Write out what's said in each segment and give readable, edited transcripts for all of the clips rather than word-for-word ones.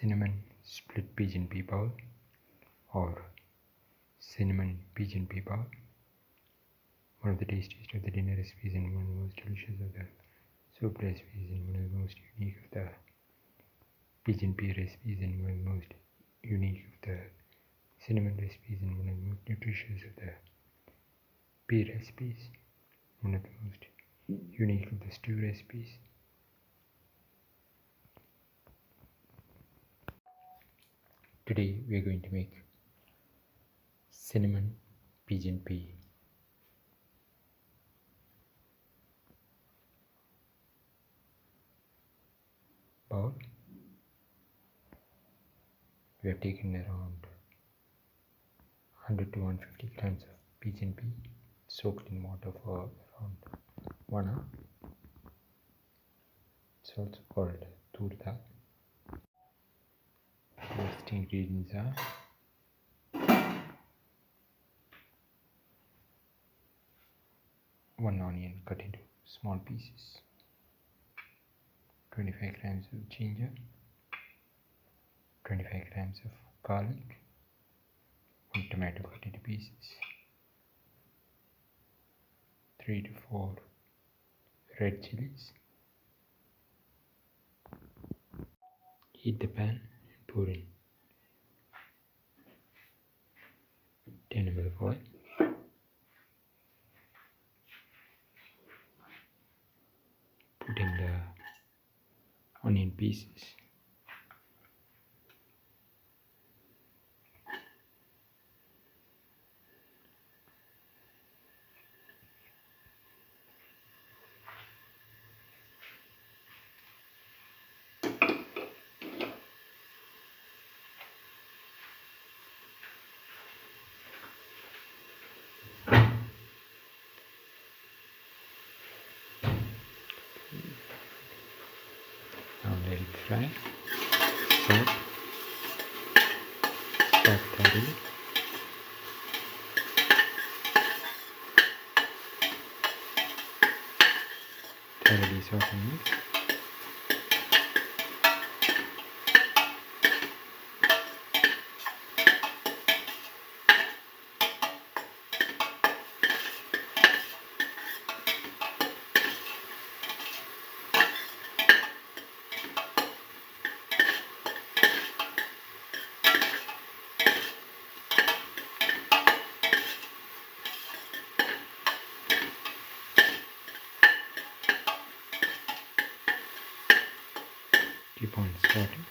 cinnamon split pigeon pea bowl or cinnamon pigeon pea bowl. One of the tastiest of the dinner recipes and one of the most delicious of the soup recipes and one of the most unique of the pigeon pea recipes and one of the most unique of the cinnamon recipes and one of the most nutritious of the pea recipes, one of the most unique of the stew recipes. Today we are going to make cinnamon pigeon pea bowl. We have taken around 100 to 150 grams of pigeon pea soaked in water for around 1 hour. It's also called toor dal. The next ingredients are 1 onion cut into small pieces, 25 grams of ginger, 25 grams of garlic, 1 tomato cut into pieces, 3 to 4 red chilies. Heat the pan and pour in 10 ml of oil. Put in the onion pieces. Now let it fry. Salt thoroughly. Thoroughly soften it. Keep on starting.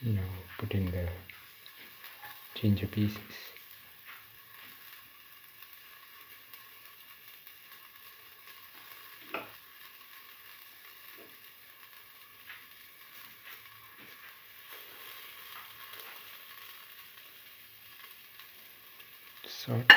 Now put in the ginger pieces. Salt.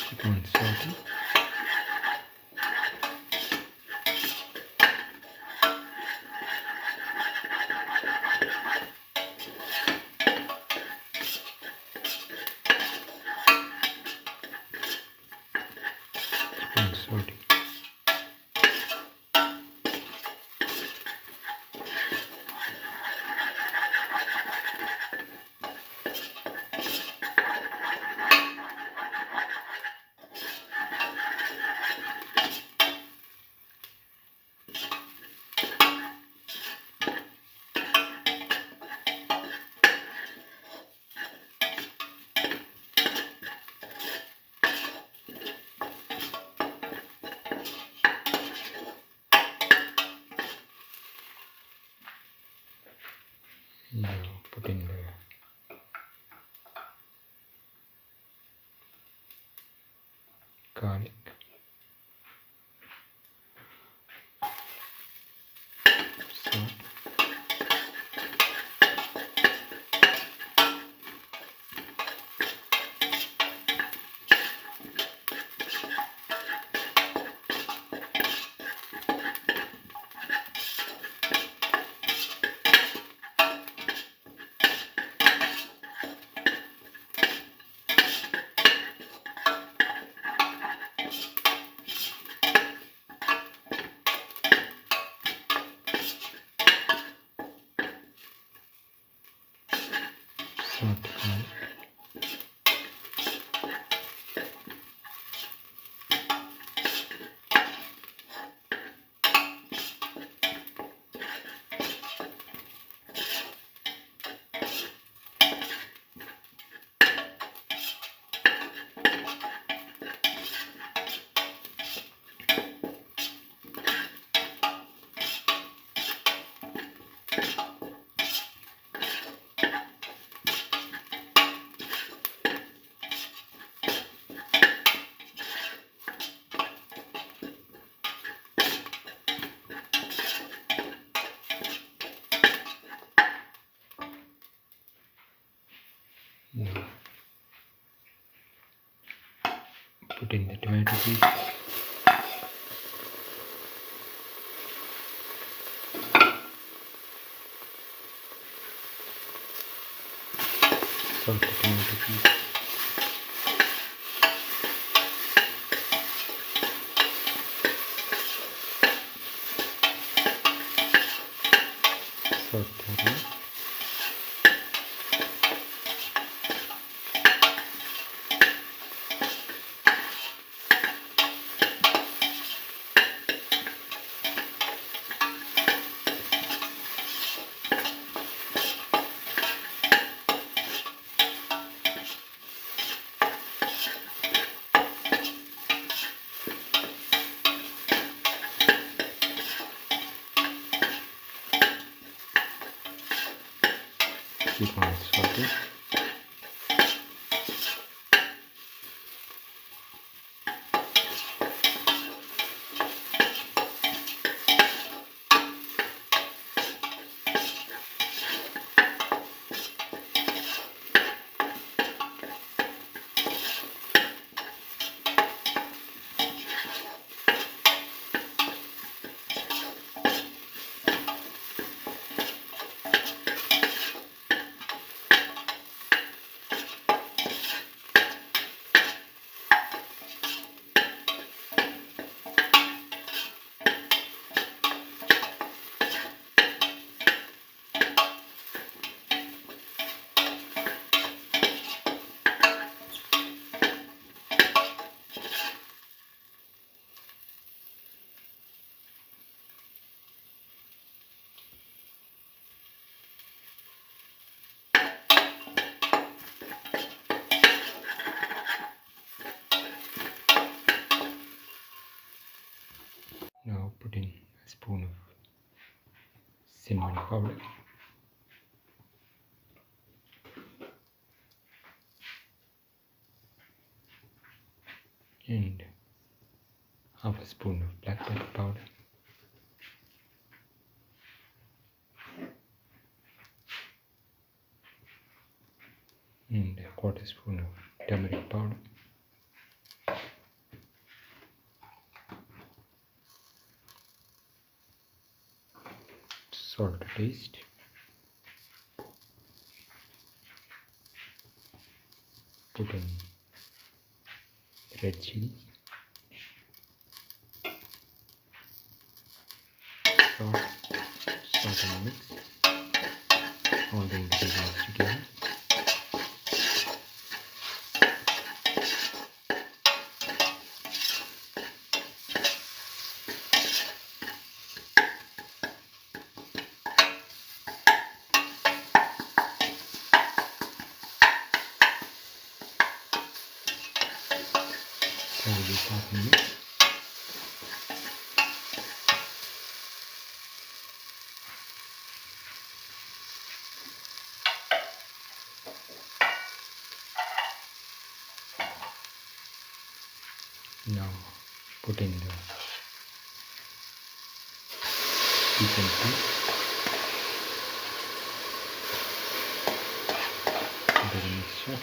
Keep on salting. Keep on salting. Now put in the garlic, salt, saute garlic, now put in the tomato pieces, salt the tomato pieces, salt the garlic, keep on sauteing. Now put in a spoon of cinnamon powder, and half a spoon of black pepper powder, and a quarter spoon of turmeric powder, salt to taste, put in red chili, salt, and mix all the ingredients together. Slowly soften it. Now put in the pigeon pea into the mixture.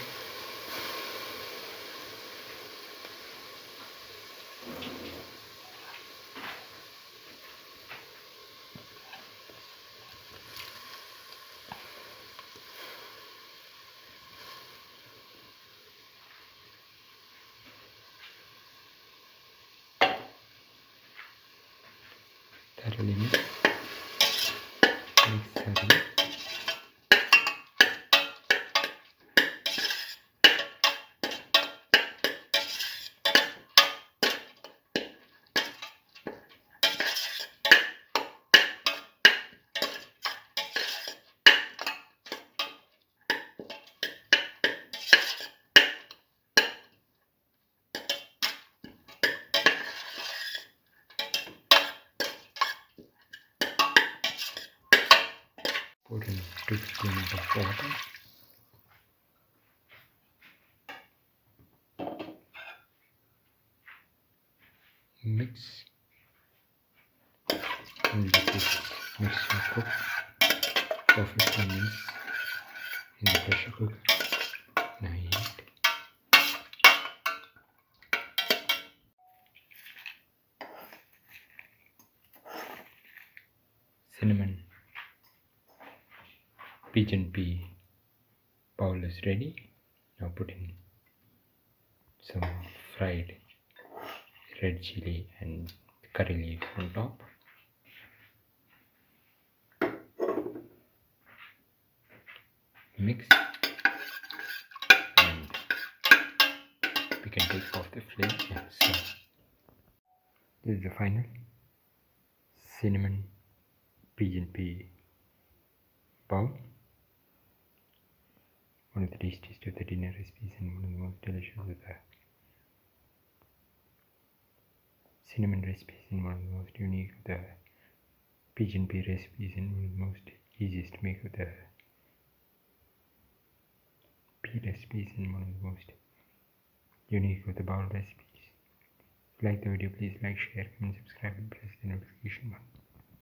Thoroughly mix thoroughly. Put in 2 spoons of water. Mix and let this mixture cook for 15 minutes in the pressure cooker. Now heat. Cinnamon pigeon pea bowl is ready. Now put in some fried red chili and curry leaf on top. Mix and we can take off the flame and serve. This is the final cinnamon pigeon pea bowl. One of the tastiest of the dinner recipes and one of the most delicious of the cinnamon recipes and one of the most unique of the pigeon pea recipes and one of the most easiest to make of the pea recipes and one of the most unique of the bowl recipes. If you like the video, please like, share, comment, subscribe and press the notification button.